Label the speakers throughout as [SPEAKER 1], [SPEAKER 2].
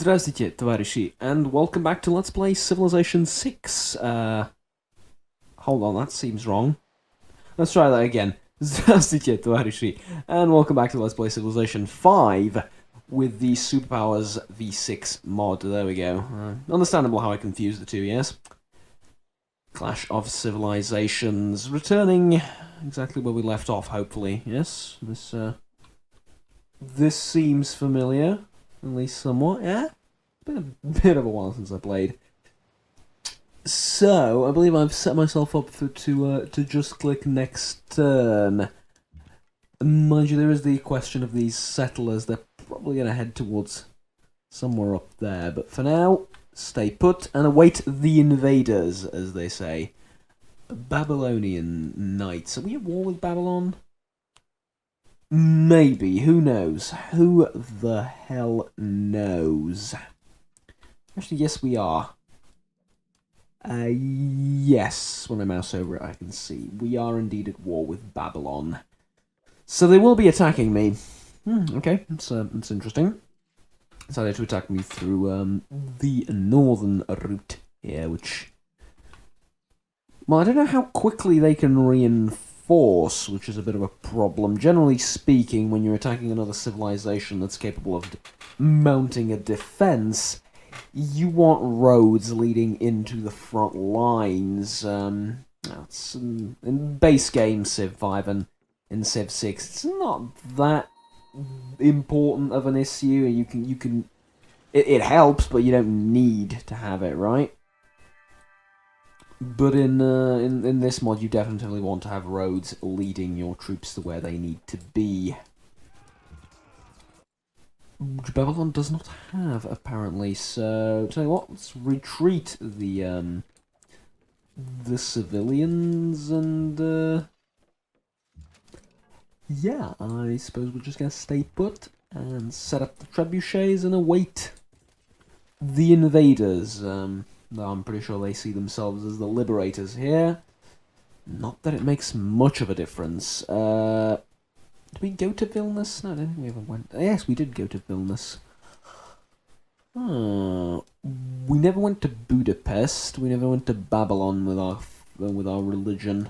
[SPEAKER 1] Здравствуйте, товарищи, and welcome back to Let's Play Civilization 6. Hold on, that seems wrong. Let's try that again. Здравствуйте, товарищи, and welcome back to Let's Play Civilization 5 with the Superpowers v6 mod. There we go. Understandable how I confused the two, yes? Clash of Civilizations, returning exactly where we left off, hopefully. Yes, this seems familiar. At least somewhat, yeah? Been a bit of a while since I played. So, I believe I've set myself up to just click next turn. Mind you, there is the question of these settlers. They're probably going to head towards somewhere up there. But for now, stay put and await the invaders, as they say. Babylonian Knights. Are we at war with Babylon? Maybe. Who knows? Who the hell knows? Actually, yes, we are. Yes. When I mouse over it, I can see. We are indeed at war with Babylon. So they will be attacking me. Okay, that's interesting. Decided to attack me through the northern route here, which... Well, I don't know how quickly they can reinforce, which is a bit of a problem. Generally speaking, when you're attacking another civilization that's capable of mounting a defense, you want roads leading into the front lines. It's in base game Civ 5 and in Civ 6, it's not that important of an issue. It helps, but you don't need to have it, right? But in this mod, you definitely want to have roads leading your troops to where they need to be. Which Babylon does not have, apparently. So, tell you what, let's retreat the civilians and yeah, I suppose we're just gonna stay put and set up the trebuchets and await the invaders. I'm pretty sure they see themselves as the liberators here. Not that it makes much of a difference. Did we go to Vilnius? No, I don't think we ever went. Yes, we did go to Vilnius. We never went to Budapest. We never went to Babylon with our religion.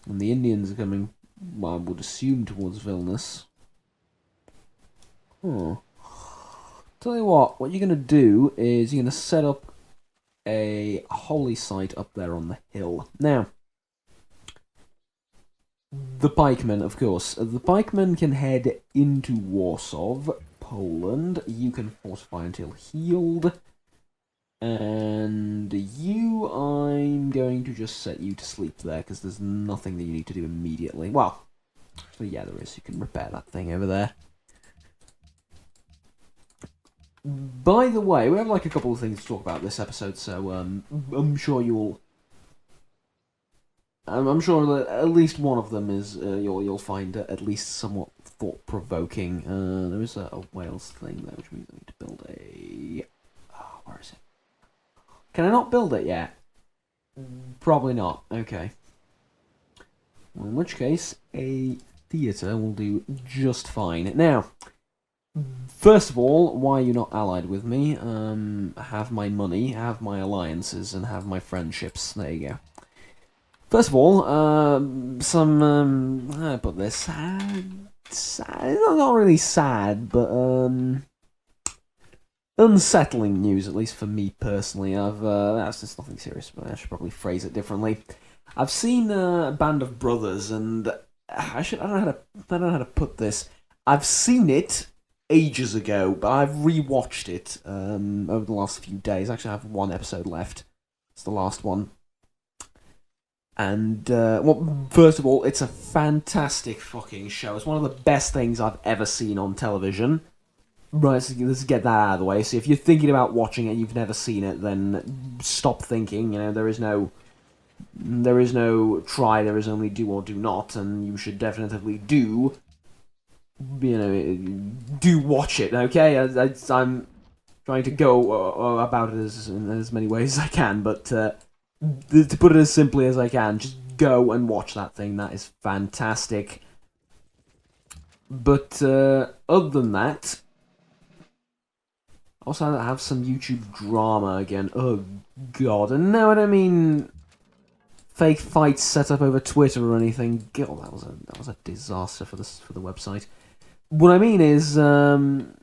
[SPEAKER 1] And the Indians are coming, well, I would assume, towards Vilnius. Tell you what you're going to do is you're going to set up a holy site up there on the hill. Now, the pikemen, of course. The pikemen can head into Warsaw, Poland. You can fortify until healed. And you, I'm going to just set you to sleep there, because there's nothing that you need to do immediately. Well, so yeah, there is. You can repair that thing over there. By the way, we have like a couple of things to talk about this episode, so I'm sure you'll... I'm sure that at least one of them is you'll find at least somewhat thought-provoking. There is a Wales thing there, which means I need to build a... Oh, where is it? Can I not build it yet? Probably not. Okay. Well, in which case, a theatre will do just fine. Now, first of all, why are you not allied with me? Have my money, have my alliances, and have my friendships. There you go. First of all, how do I put this? Sad, not really sad, but unsettling news, at least for me personally. That's just nothing serious, but I should probably phrase it differently. I've seen Band of Brothers, and I don't know how to put this. I've seen it ages ago, but I've rewatched it over the last few days. Actually, I have one episode left. It's the last one. And, well, first of all, it's a fantastic fucking show. It's one of the best things I've ever seen on television. Right, so let's get that out of the way. So if you're thinking about watching it, you've never seen it, then stop thinking. You know, there is no try, there is only do or do not, and you should definitely do watch it, okay? I'm trying to go about it in as many ways as I can, but to put it as simply as I can, just go and watch that thing. That is fantastic. But other than that, Also, have some YouTube drama again. Oh god! And no, I don't mean fake fights set up over Twitter or anything. God, that was a disaster for the website. What I mean is some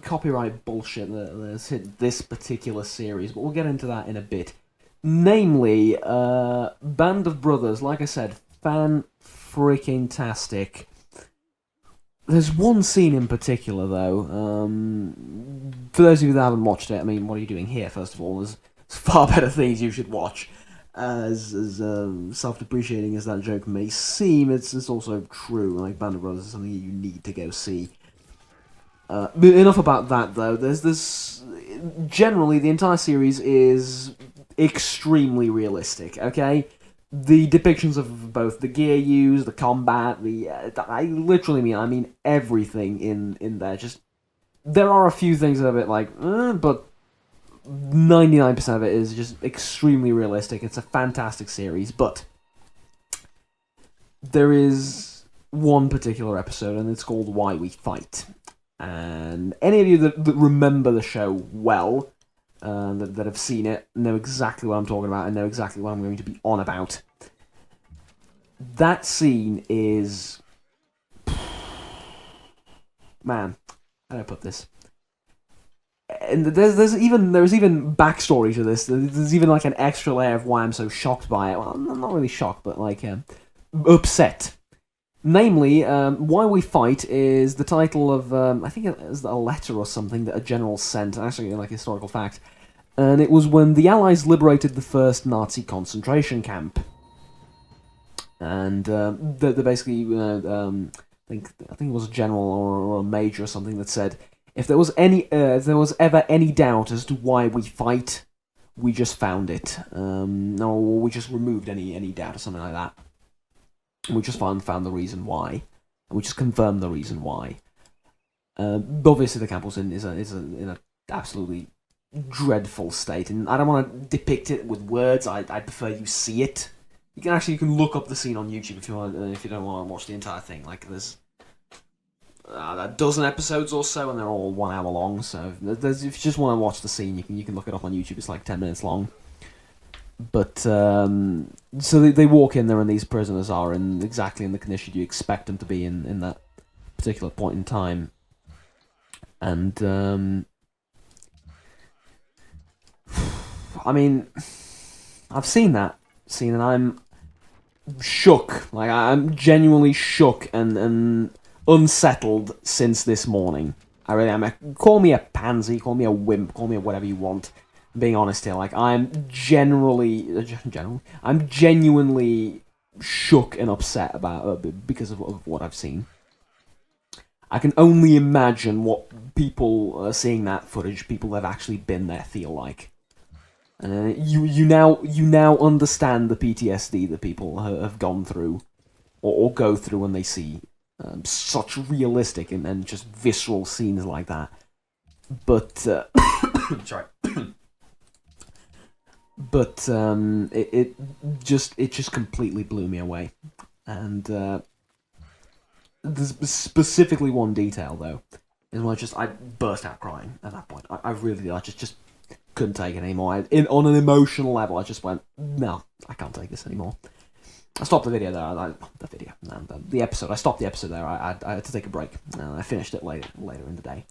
[SPEAKER 1] copyright bullshit that's hit this particular series, but we'll get into that in a bit. Namely, Band of Brothers. Like I said, fan-freaking-tastic. There's one scene in particular, though. For those of you that haven't watched it, I mean, what are you doing here? First of all, there's far better things you should watch. As self-depreciating as that joke may seem, it's also true. Like, Band of Brothers is something you need to go see. But enough about that, though. There's this. Generally, the entire series is extremely realistic. Okay, the depictions of both the gear used, the combat, I mean everything in there. Just there are a few things that are a bit like, but 99% of it is just extremely realistic. It's a fantastic series, but there is one particular episode, and it's called Why We Fight. And any of you that remember the show well, that have seen it, know exactly what I'm talking about, and know exactly what I'm going to be on about. That scene is... Man, how do I put this? And there's even backstory to this. There's even like an extra layer of why I'm so shocked by it. Well, I'm not really shocked, but like upset. Namely, Why We Fight is the title of I think it was a letter or something that a general sent. Actually, like a historical fact, and it was when the Allies liberated the first Nazi concentration camp, and they basically I think it was a general or a major or something that said, if there was ever any doubt as to why we fight, we just found it. No, we just removed any doubt or something like that. We just found the reason why, and we just confirmed the reason why. Obviously, the camp was in an absolutely dreadful state, and I don't want to depict it with words. I prefer you see it. You can look up the scene on YouTube if you want, if you don't want to watch the entire thing. Like there's a dozen episodes or so, and they're all 1 hour long. So if you just want to watch the scene, you can look it up on YouTube. It's like 10 minutes long. But so they walk in there, and these prisoners are exactly in the condition you expect them to be in that particular point in time. And I mean, I've seen that scene, and I'm shook. Like I'm genuinely shook and unsettled since this morning. I really am. Call me a pansy, call me a wimp, call me whatever you want. Being honest here, like I'm genuinely shook and upset about because of what I've seen. I can only imagine what people seeing that footage, people that have actually been there, feel like. You now understand the PTSD that people have gone through or go through when they see such realistic and just visceral scenes like that. But sorry. But it just completely blew me away, and there's specifically one detail though, is when I burst out crying at that point. I really just couldn't take it anymore. On an emotional level, I just went, no, I can't take this anymore. I stopped the video there. The episode. I stopped the episode there. I had to take a break. I finished it later in the day.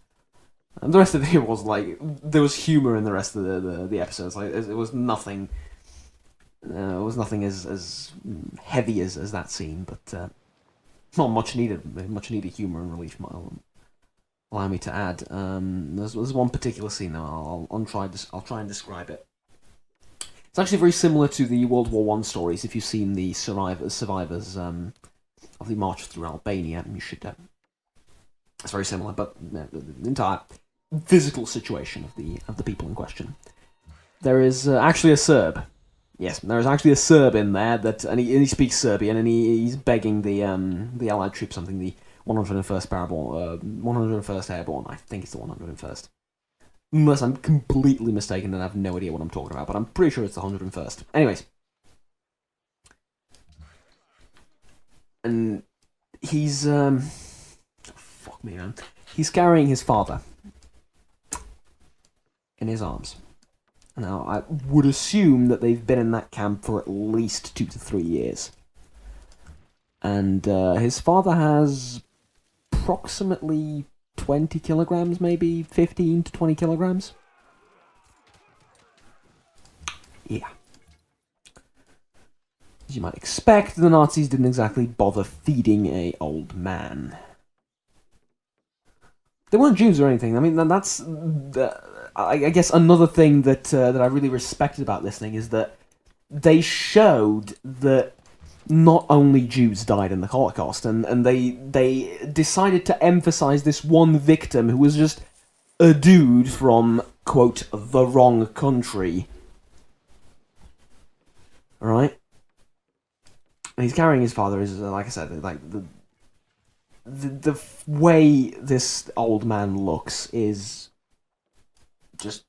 [SPEAKER 1] And the rest of the video was like, there was humor in the rest of the episodes. Like it was nothing. It was nothing as heavy as that scene, but not much needed humor and relief. Allow me to add. There's one particular scene though. I'll try and describe it. It's actually very similar to the World War I stories. If you've seen the survivors of the march through Albania, you should. It's very similar, but the entire physical situation of the people in question. There is actually a Serb. Yes, there is actually a Serb in there and he speaks Serbian, and he's begging the Allied troops something. The 101st Airborne. I think it's the 101st. Unless I'm completely mistaken and I have no idea what I'm talking about, but I'm pretty sure it's the 101st. Anyways. And he's, fuck me, man. He's carrying his father. in his arms. Now, I would assume that they've been in that camp for at least 2 to 3 years. And his father has approximately 20 kilograms, maybe 15 to 20 kilograms. Yeah. As you might expect, the Nazis didn't exactly bother feeding a old man. They weren't Jews or anything. I mean, that's I guess another thing that I really respected about this thing is that they showed that not only Jews died in the Holocaust, and they decided to emphasize this one victim who was just a dude from, quote, the wrong country. Alright? And he's carrying his father, is like I said, like the way this old man looks is just...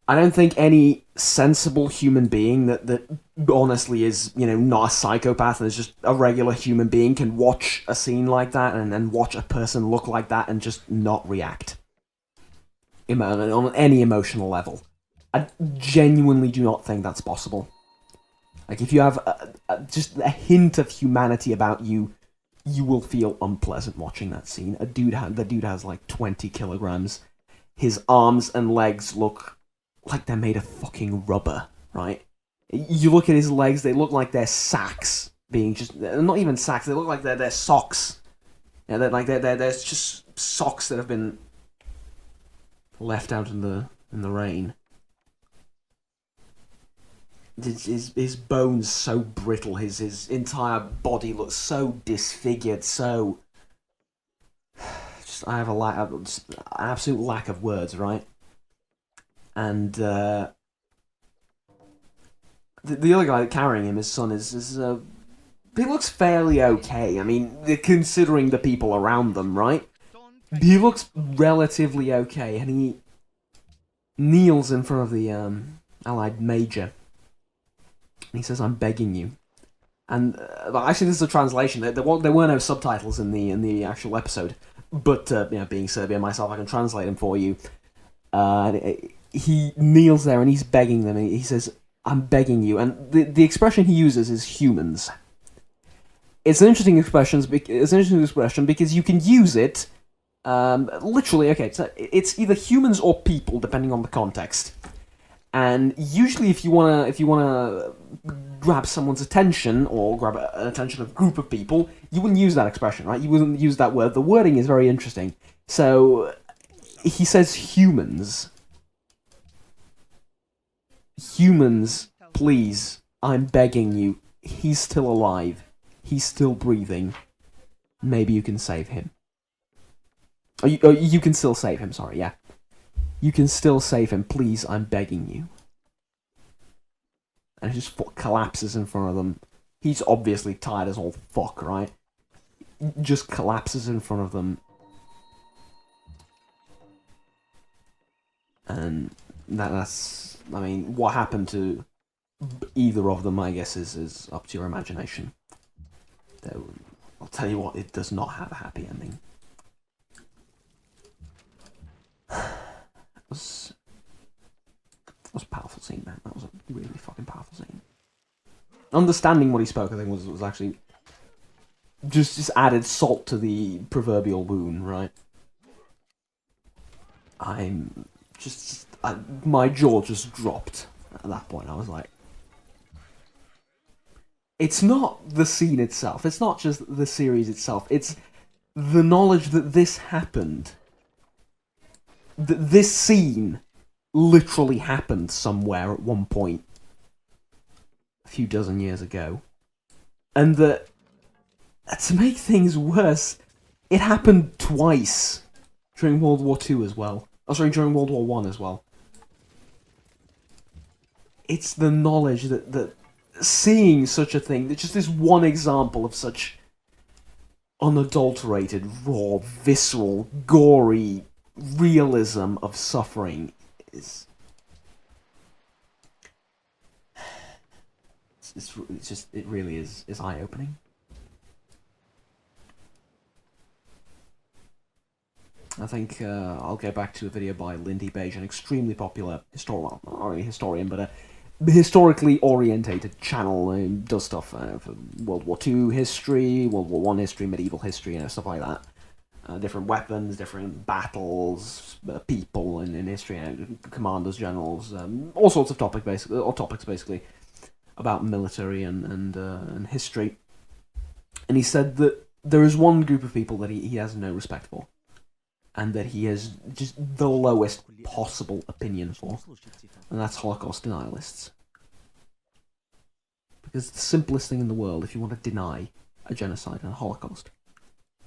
[SPEAKER 1] I don't think any sensible human being that honestly is, not a psychopath and is just a regular human being can watch a scene like that and watch a person look like that and just not react. On any emotional level. I genuinely do not think that's possible. Like, if you have just a hint of humanity about you, you will feel unpleasant watching that scene. The dude has like 20 kilograms. His arms and legs look like they're made of fucking rubber, right? You look at his legs, they look like they're sacks being just... Not even sacks, they look like they're socks. Yeah, they're just socks that have been left out in the rain. His bones so brittle, his entire body looks so disfigured, so... I have an absolute lack of words, right? And the other guy carrying him, his son, he looks fairly okay. I mean, considering the people around them, right? He looks relatively okay, and he kneels in front of the Allied major. And he says, "I'm begging you." And actually, this is a translation. There were no subtitles in the actual episode, but being Serbian myself, I can translate them for you. He kneels there and he's begging them. And he says, "I'm begging you." And the expression he uses is humans. It's an interesting expression. Because you can use it literally. Okay, so it's either humans or people, depending on the context. And usually, if you wanna grab someone's attention or grab an attention of a group of people, you wouldn't use that expression, right? You wouldn't use that word. The wording is very interesting. So he says humans. Humans, please, I'm begging you. He's still alive. He's still breathing. Maybe you can save him. You can still save him, sorry, yeah. You can still save him, please, I'm begging you. And he just collapses in front of them. He's obviously tired as all fuck, right? Just collapses in front of them. And that's... I mean, what happened to either of them, I guess, is up to your imagination. Though, I'll tell you what, it does not have a happy ending. That was a powerful scene, man. That was a really fucking powerful scene. Understanding what he spoke, I think, was actually just added salt to the proverbial wound, right? My jaw just dropped at that point. I was like, it's not the scene itself. It's not just the series itself. It's the knowledge that this happened. This scene literally happened somewhere at one point a few dozen years ago. And that, to make things worse, it happened twice during World War II as well. Oh, sorry, during World War I as well. It's the knowledge that seeing such a thing, just this one example of such unadulterated, raw, visceral, gory realism of suffering is... It really is eye-opening. I think I'll go back to a video by Lindy Page, an extremely popular historian, well, not really a historian, but a historically orientated channel. Does stuff for World War II history, World War I history, medieval history, stuff like that. Different weapons, different battles, people in history, commanders, generals, all sorts of topics basically about military and history. And he said that there is one group of people that he has no respect for, and that he has just the lowest possible opinion for, and that's Holocaust denialists. Because the simplest thing in the world, if you want to deny a genocide and a Holocaust,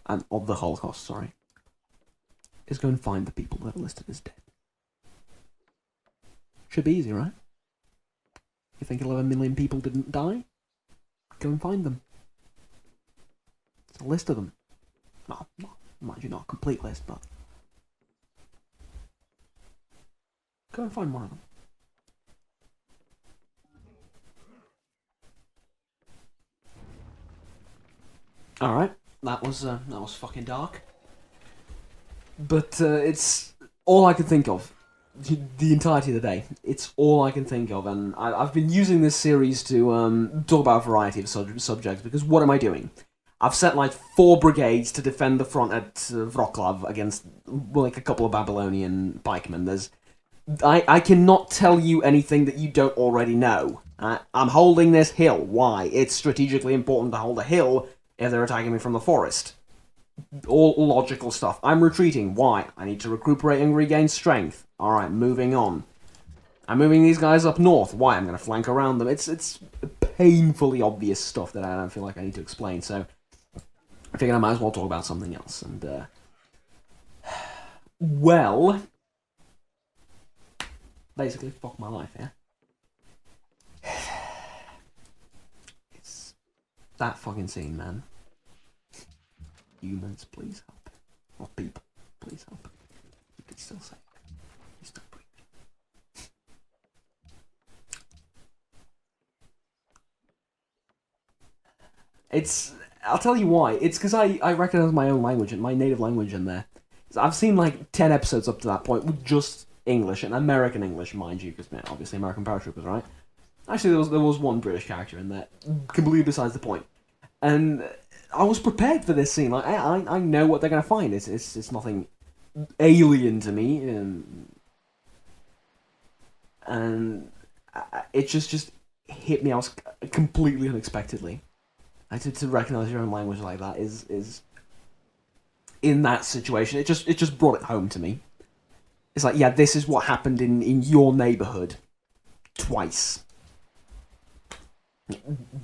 [SPEAKER 1] and of the Holocaust, sorry, is go and find the people that are listed as dead. Should be easy, right? You think 11 million people didn't die? Go and find them. It's a list of them. No, mind you, not a complete list, but go and find one of them. Alright, that was fucking dark. But it's all I could think of. The entirety of the day. It's all I can think of, and I've been using this series to talk about a variety of subjects, because what am I doing? I've sent like 4 brigades to defend the front at Wroclaw against like a couple of Babylonian pikemen. I cannot tell you anything that you don't already know. I'm holding this hill. Why? It's strategically important to hold a hill if they're attacking me from the forest. All logical stuff. I'm retreating. Why? I need to recuperate and regain strength. Alright, moving on. I'm moving these guys up north. Why? I'm going to flank around them. It's painfully obvious stuff that I don't feel like I need to explain, so I figured I might as well talk about something else. And, well, basically, fuck my life, yeah? It's that fucking scene, man. Humans, please help. Or people, please help. You can still say it. You still breathe. I'll tell you why. It's because I recognize my own language and my native language in there. I've seen like 10 episodes up to that point with just English, and American English, mind you, because obviously American paratroopers, right? Actually, there was one British character in there, completely besides the point. And I was prepared for this scene. Like I know what they're gonna find. It's nothing alien to me, and it just hit me. I was completely unexpectedly. To recognize your own language like that is in that situation. It just brought it home to me. It's like, yeah, this is what happened in your neighborhood twice.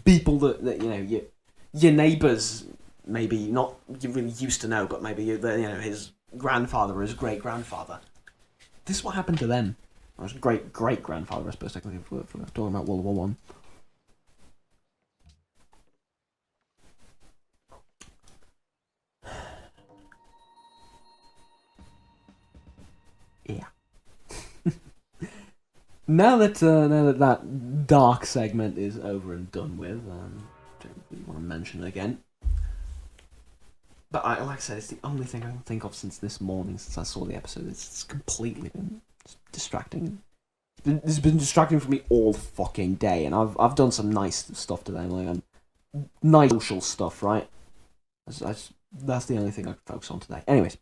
[SPEAKER 1] People that you know your neighbors maybe not you really used to know, but maybe his grandfather or his great grandfather. This is what happened to them. Or his great great grandfather, I suppose, technically, if we're talking about World War One. Yeah. Now that that dark segment is over and done with, don't really want to mention it again. But like I said, it's the only thing I can think of since this morning, since I saw the episode. It's completely been distracting. It's been distracting for me all fucking day, and I've done some nice stuff today, like nice social stuff, right? That's the only thing I can focus on today. Anyways.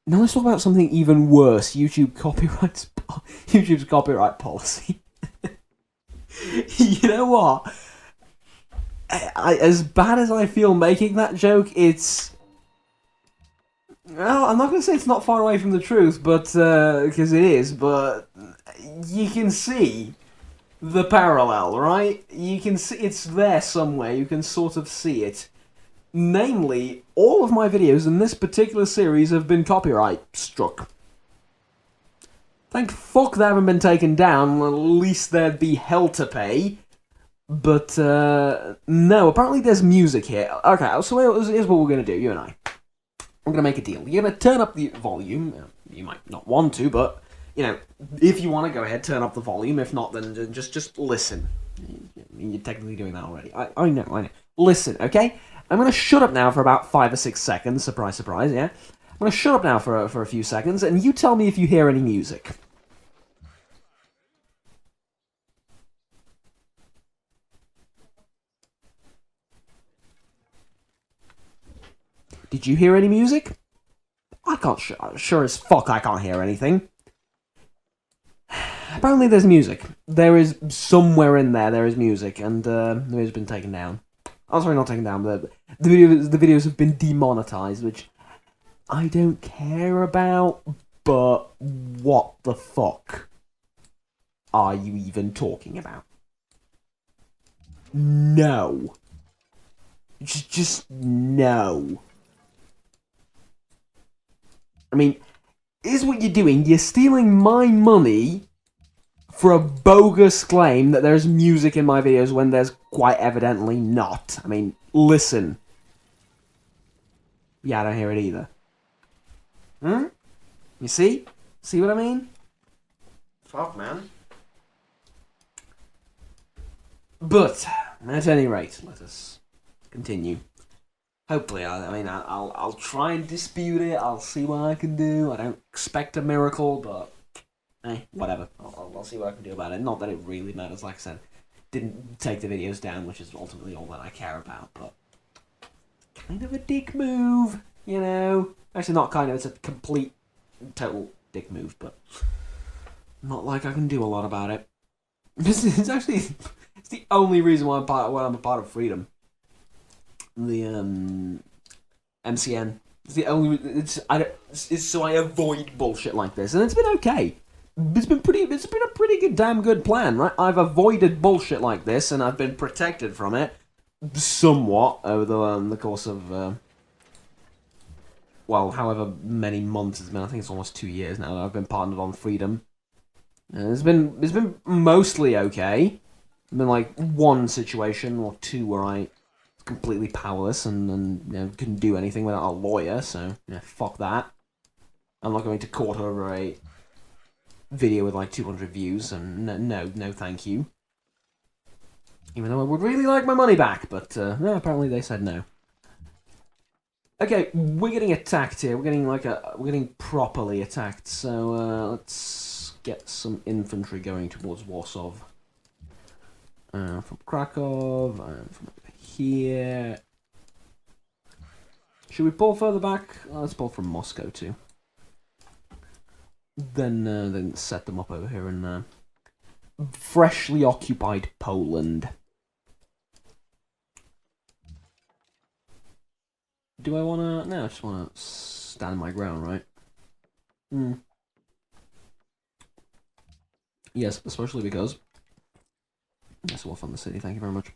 [SPEAKER 1] Now let's talk about something even worse. YouTube's copyright policy. You know what? As bad as I feel making that joke, it's... Well, I'm not going to say it's not far away from the truth, but because it is, but you can see the parallel, right? You can see it's there somewhere. You can sort of see it. Namely, all of my videos in this particular series have been copyright struck. Thank fuck they haven't been taken down, at least there'd be hell to pay. But, no, apparently there's music here. Okay, so here's what we're going to do, you and I. We're going to make a deal. You're going to turn up the volume. You might not want to, but, if you want to go ahead, turn up the volume. If not, then just listen. You're technically doing that already. I know. Listen, okay? I'm going to shut up now for about 5 or 6 seconds. Surprise, surprise, yeah? gonna shut up now for a few seconds, and you tell me if you hear any music. Did you hear any music? I can't. Sure as fuck, I can't hear anything. Apparently, there's music. There is somewhere in there. There is music, and the video's been taken down. Oh, sorry, not taken down. The videos have been demonetized, which I don't care about. But what the fuck are you even talking about? No. Just no. I mean, is what you're doing. You're stealing my money for a bogus claim that there's music in my videos when there's quite evidently not. I mean, listen. Yeah, I don't hear it either. You see? See what I mean? Fuck, man. But, at any rate, let us continue. Hopefully, I'll try and dispute it. I'll see what I can do. I don't expect a miracle, but whatever. I'll see what I can do about it. Not that it really matters. Like I said, didn't take the videos down, which is ultimately all that I care about. But kind of a dick move, you know. Actually, not kind of. It's a complete, total dick move. But not like I can do a lot about it. It's actually the only reason why I'm a part of Freedom. The MCN. It's the only. It's so I avoid bullshit like this, and it's been okay. It's been a pretty damn good plan, right? I've avoided bullshit like this, and I've been protected from it somewhat over the course of however many months it's been. I think it's almost 2 years now that I've been partnered on Freedom. And it's been mostly okay. There's been like one situation or two where I completely powerless and couldn't do anything without a lawyer, so fuck that. I'm not going to court over a video with like 200 views, and no thank you. Even though I would really like my money back, but apparently they said no. Okay, we're getting attacked here. We're getting properly attacked. So let's get some infantry going towards Warsaw. From Krakow, from here. Should we pull further back? Let's pull from Moscow too. Then set them up over here in freshly occupied Poland. Do I wanna? No, I just wanna stand my ground, right? Yes, especially because. Yes, we'll fund the city. Thank you very much.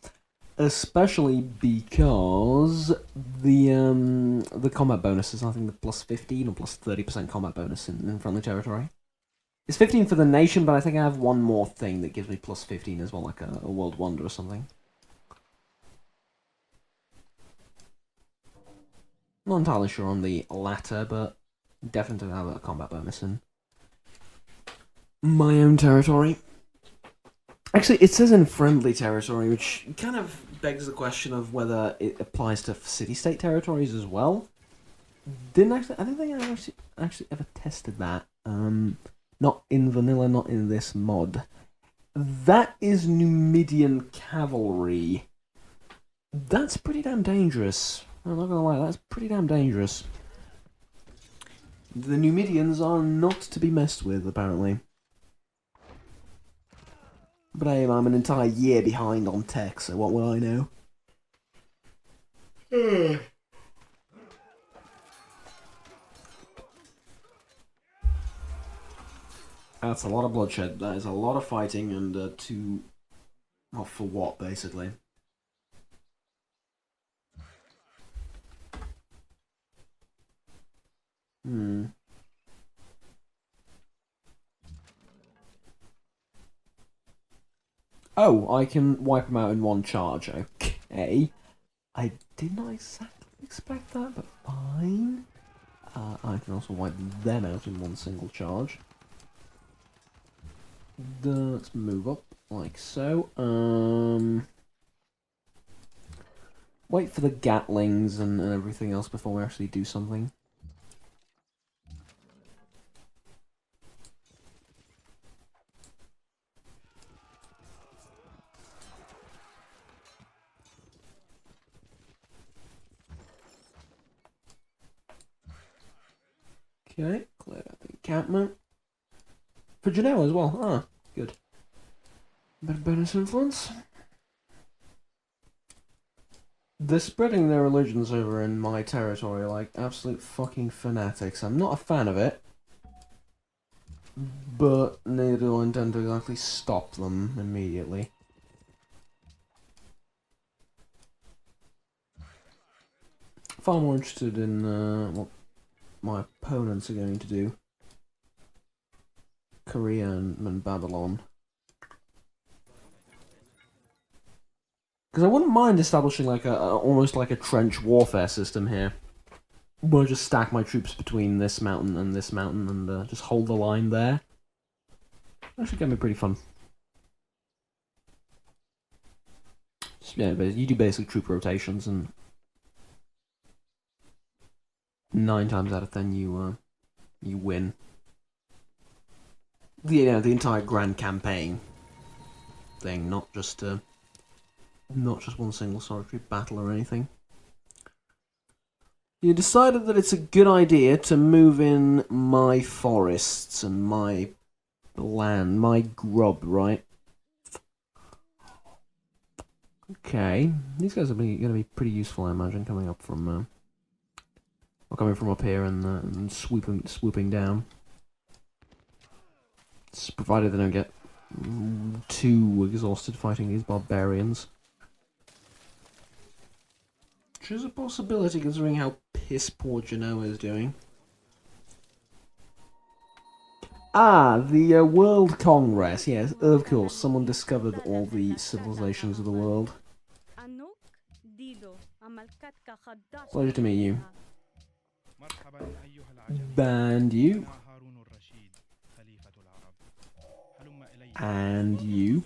[SPEAKER 1] Especially because the combat bonus is, I think, the plus 15 or plus 30% combat bonus in friendly territory. It's 15 for the nation, but I think I have one more thing that gives me plus 15 as well, like a world wonder or something. Not entirely sure on the latter, but definitely have a combat bonus in my own territory. Actually, it says in friendly territory, which kind of begs the question of whether it applies to city-state territories as well. I don't think I actually ever tested that. Not in vanilla, not in this mod. That is Numidian cavalry. That's pretty damn dangerous. I'm not gonna lie, that's pretty damn dangerous. The Numidians are not to be messed with, apparently. But I'm an entire year behind on tech, so what will I know? That's a lot of bloodshed. That is a lot of fighting, and well, for what, basically? Oh, I can wipe them out in one charge. Okay. I did not exactly expect that, but fine. I can also wipe them out in one single charge. Let's move up like so. Wait for the Gatlings and everything else before we actually do something. Okay, clear out the encampment. For Genoa as well. Ah, good. Bit of bonus influence. They're spreading their religions over in my territory like absolute fucking fanatics. I'm not a fan of it. But neither do I intend to exactly stop them immediately. Far more interested in what my opponents are going to do. Korea and Babylon. Because I wouldn't mind establishing like almost like a trench warfare system here. Where I just stack my troops between this mountain and just hold the line there. Actually can be pretty fun. Yeah, you do basic troop rotations and 9 times out of 10 you win. The entire grand campaign thing, not just one single solitary battle or anything. You decided that it's a good idea to move in my forests and my land, my grub, right? Okay, these guys are going to be pretty useful, I imagine, coming up from up here and swooping down. Just provided they don't get too exhausted fighting these barbarians. Which is a possibility considering how piss poor Genoa is doing. Ah, the World Congress, yes, of course. Someone discovered all the civilizations of the world. Pleasure to meet you. And you. And you.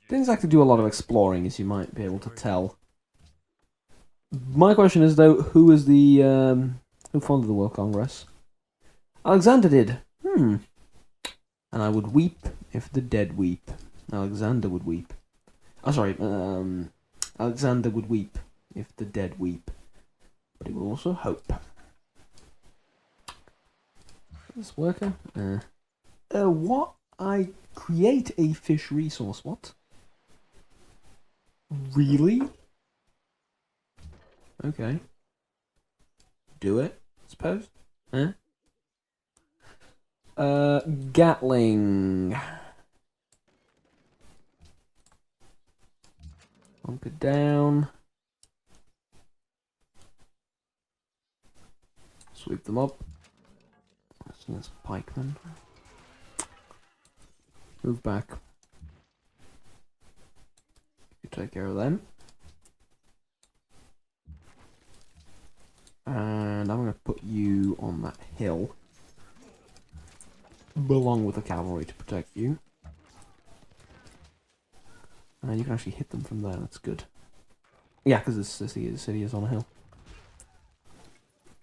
[SPEAKER 1] Didn't exactly do a lot of exploring, as you might be able to tell. My question is, though, who is the, who funded the World Congress? Alexander did. And I would weep if the dead weep. Alexander would weep. Oh, sorry, Alexander would weep if the dead weep. But he will also hope. This worker? What? I create a fish resource, what? Really? Okay. Do it, I suppose. Gatling. Bunker down. Sweep them up. That's pikemen. Move back. You take care of them. And I'm going to put you on that hill. Along with the cavalry to protect you. And you can actually hit them from there, that's good. Yeah, because the city is on a hill.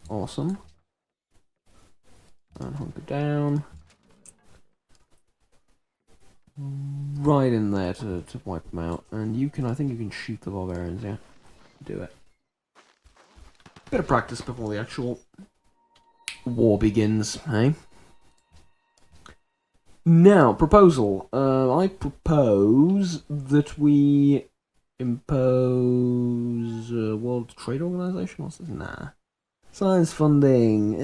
[SPEAKER 1] Awesome. And hunker down. Right in there to wipe them out. And I think you can shoot the barbarians, yeah. Do it. Bit of practice before the actual war begins, hey? Now, proposal. I propose that we impose World Trade Organization? What's this? Nah. Science funding.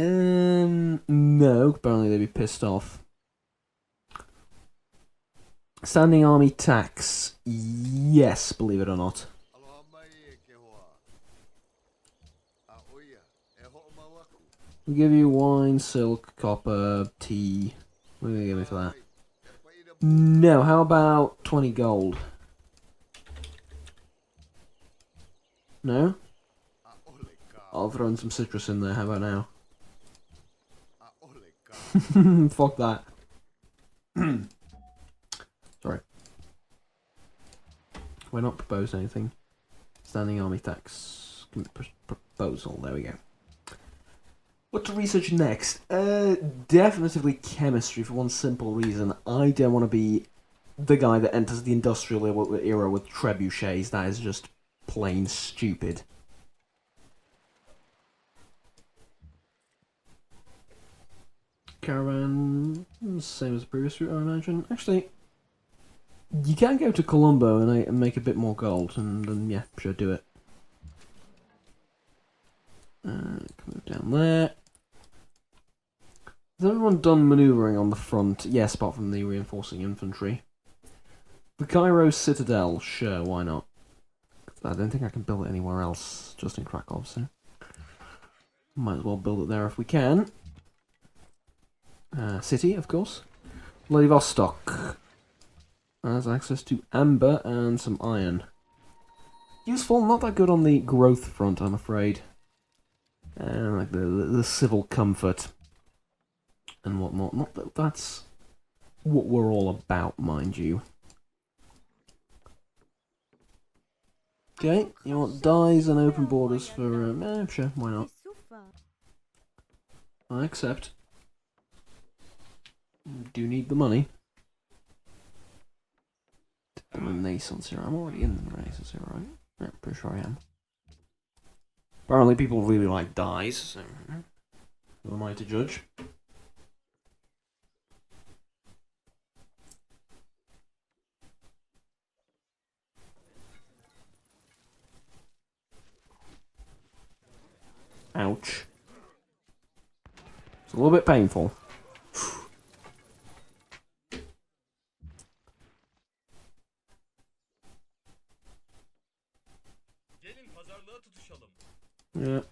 [SPEAKER 1] No, apparently they'd be pissed off. Standing army tax. Yes, believe it or not. We'll give you wine, silk, copper, tea. What are you going to give me for that? No, how about 20 gold? No? I'll throw in some citrus in there, how about now? Fuck that. Sorry. We're not proposing anything. Standing army tax. Proposal, there we go. What to research next? Definitively chemistry for one simple reason. I don't want to be the guy that enters the industrial era with trebuchets. That is just plain stupid. caravan, same as the previous route, I imagine. Actually, you can go to Colombo and make a bit more gold, and yeah, sure, do it. Move down there. Has everyone done manoeuvring on the front? Yes, apart from the reinforcing infantry. The Cairo Citadel, sure, why not? I don't think I can build it anywhere else, just in Krakow, so might as well build it there if we can. City, of course. Vladivostok has access to amber and some iron. Useful, not that good on the growth front, I'm afraid. And like the civil comfort and whatnot. Not that that's what we're all about, mind you. Okay, you want dyes and open borders for sure, why not? I accept. Do need the money. The Renaissance here. I'm already in the Renaissance here, right? Yeah, pretty sure I am. Apparently people really like dyes, so who am I to judge? Ouch. It's a little bit painful. Yeah.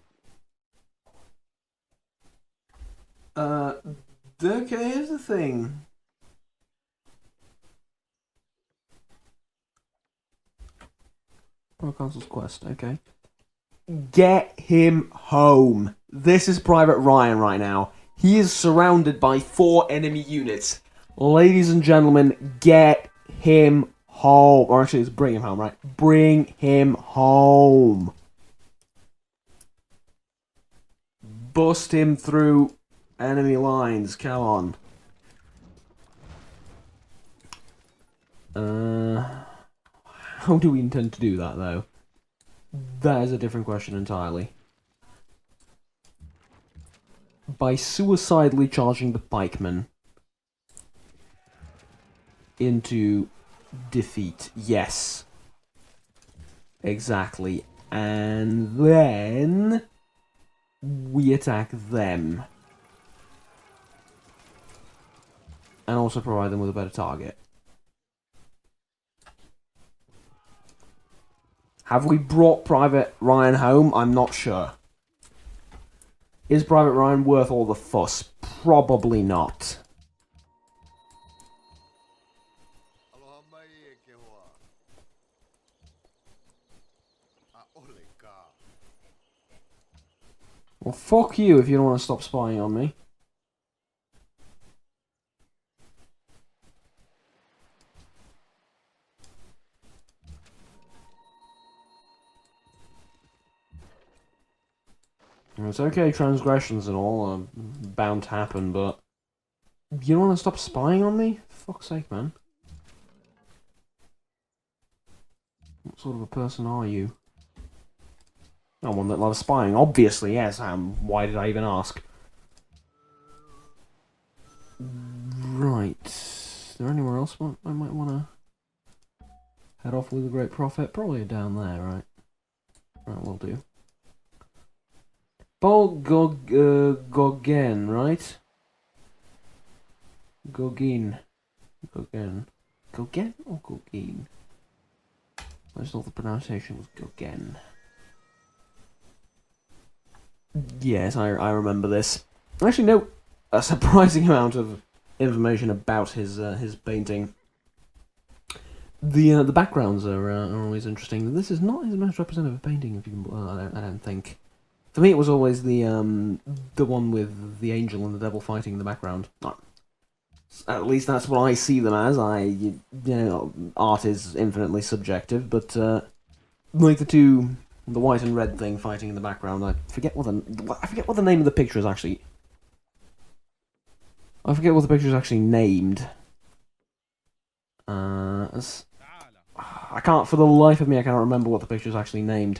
[SPEAKER 1] Okay, here's the thing. Pro Consul's quest, okay. Get him home. This is Private Ryan right now. He is surrounded by 4 enemy units. Ladies and gentlemen, get him home. Or actually, it's bring him home, right? Bring him home. Bust him through enemy lines. Come on. How do we intend to do that, though? That is a different question entirely. By suicidally charging the pikemen into defeat. Yes. Exactly. And then we attack them. And also provide them with a better target. Have we brought Private Ryan home? I'm not sure. Is Private Ryan worth all the fuss? Probably not. Well, fuck you if you don't want to stop spying on me. It's okay, transgressions and all are bound to happen, but you don't want to stop spying on me? For fuck's sake, man. What sort of a person are you? Not one that loves spying. Obviously, yes. Why did I even ask? Right. Is there anywhere else I might want to head off with a great prophet? Probably down there, right? Right, will do. Gogen, right? Gogen or Gogin? I just thought the pronunciation was Gogen. Yes, I remember this. I actually know a surprising amount of information about his painting. The backgrounds are always interesting. This is not his most representative painting, if you can. I don't think. For me, it was always the one with the angel and the devil fighting in the background. At least that's what I see them as. You know, art is infinitely subjective, but like the white and red thing fighting in the background. I forget what the name of the picture is actually. I forget what the picture is actually named. I can't, for the life of me, I can't remember what the picture is actually named.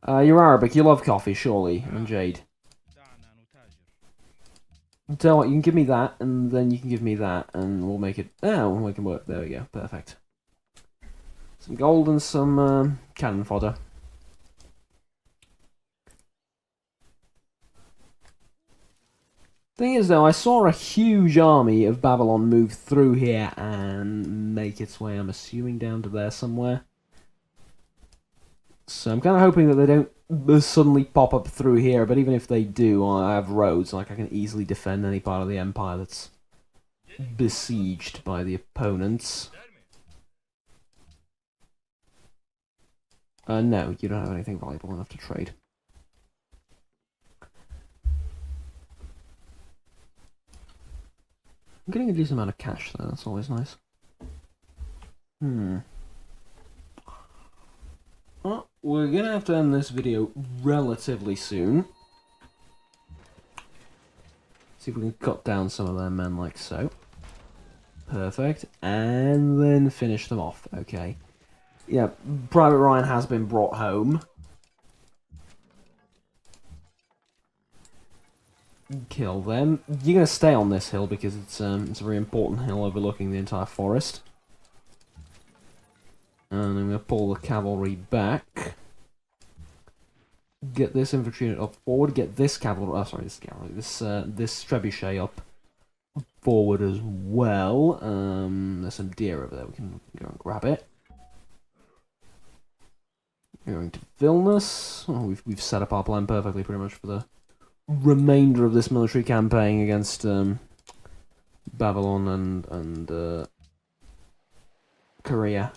[SPEAKER 1] You're Arabic, you love coffee, surely, and jade. Tell you what, you can give me that, and then you can give me that, and we'll make it... Oh, we can work. There we go. Perfect. Some gold and some cannon fodder. Thing is, though, I saw a huge army of Babylon move through here and make its way, I'm assuming, down to there somewhere. So I'm kind of hoping that they don't suddenly pop up through here, but even if they do, I have roads, like I can easily defend any part of the Empire that's besieged by the opponents. No, you don't have anything valuable enough to trade. I'm getting a decent amount of cash, though. That's always nice. Well, we're gonna have to end this video relatively soon. See if we can cut down some of their men like so. Perfect. And then finish them off. Okay. Yeah, Private Ryan has been brought home. Kill them. You're gonna stay on this hill because it's a very important hill overlooking the entire forest. And I'm gonna pull the cavalry back. Get this infantry unit up forward. Get this cavalry. This trebuchet up forward as well. There's some deer over there. We can go and grab it. Going to Vilnius. Oh, we've set up our plan perfectly, pretty much for the remainder of this military campaign against Babylon and Korea.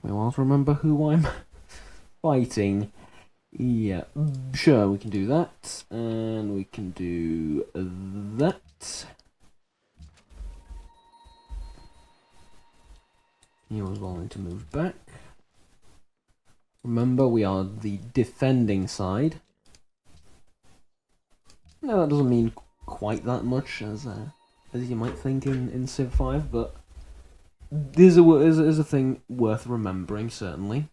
[SPEAKER 1] We want to remember who I'm fighting. Yeah, sure, we can do that, and we can do that. You was willing to move back. Remember, we are the defending side. No, that doesn't mean quite that much as you might think in Civ 5, but is a thing worth remembering, certainly.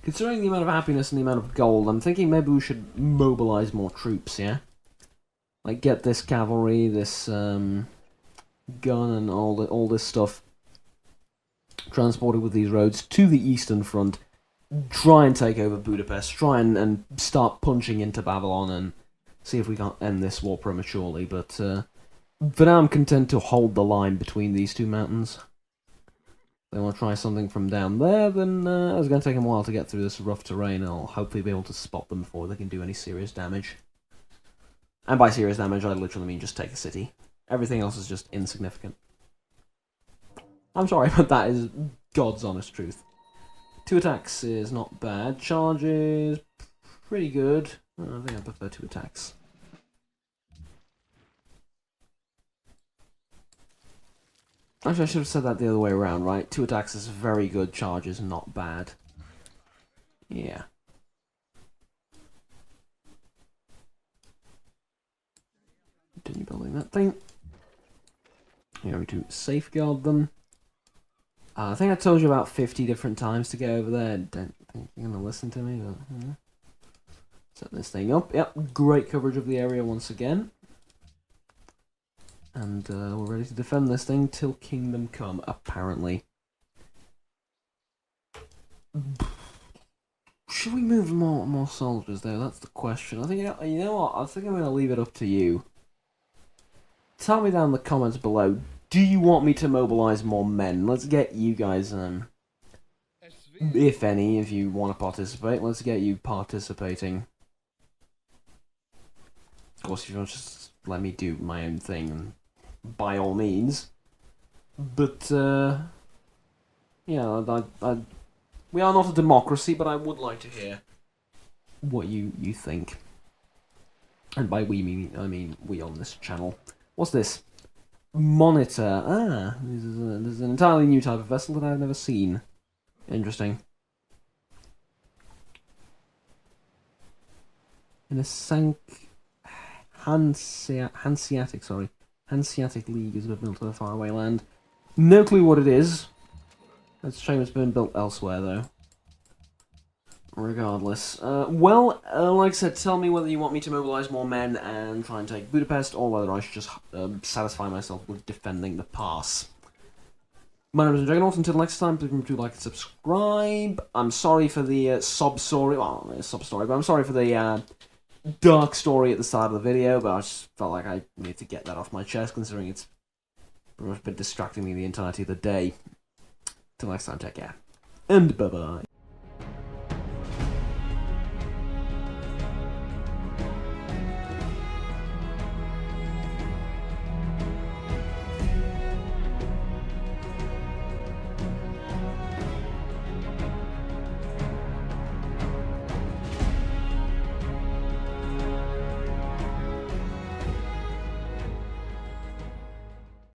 [SPEAKER 1] Considering the amount of happiness and the amount of gold, I'm thinking maybe we should mobilize more troops, yeah? Like, get this cavalry, this gun, and all this stuff transported with these roads to the Eastern Front. Try and take over Budapest. Try and start punching into Babylon and see if we can't end this war prematurely. But for now, I'm content to hold the line between these two mountains. If they want to try something from down there, then it's going to take them a while to get through this rough terrain. I'll hopefully be able to spot them before they can do any serious damage. And by serious damage, I literally mean just take a city. Everything else is just insignificant. I'm sorry, but that is God's honest truth. 2 attacks is not bad. Charge is pretty good. I think I prefer 2 attacks. Actually, I should have said that the other way around, right? 2 attacks is very good. Charge is not bad. Yeah. Continue building that thing. You're going to safeguard them. I think I told you about 50 different times to go over there. Don't think you're going to listen to me, but... Set this thing up. Yep, great coverage of the area once again. And we're ready to defend this thing till Kingdom Come, apparently. Should we move more soldiers, though? That's the question. I think, you know what? I think I'm going to leave it up to you. Tell me down in the comments below. Do you want me to mobilize more men? Let's get you guys, if any, if you want to participate, let's get you participating. Of course, if you want to just let me do my own thing, by all means. But, yeah, we are not a democracy, but I would like to hear what you think. And by we, I mean we on this channel. What's this? Monitor. Ah, this is an entirely new type of vessel that I've never seen. Interesting. In a Hanseatic League has been built on a faraway land. No clue what it is. It's a shame it's been built elsewhere, though. Regardless. Like I said, tell me whether you want me to mobilize more men and try and take Budapest, or whether I should just satisfy myself with defending the pass. My name is Dragonaut. Until next time, please remember to like and subscribe. I'm sorry for the sob story. Well, it's a sob story, but I'm sorry for the dark story at the start of the video, but I just felt like I needed to get that off my chest, considering it's pretty much been distracting me the entirety of the day. Till next time, take care. And bye-bye.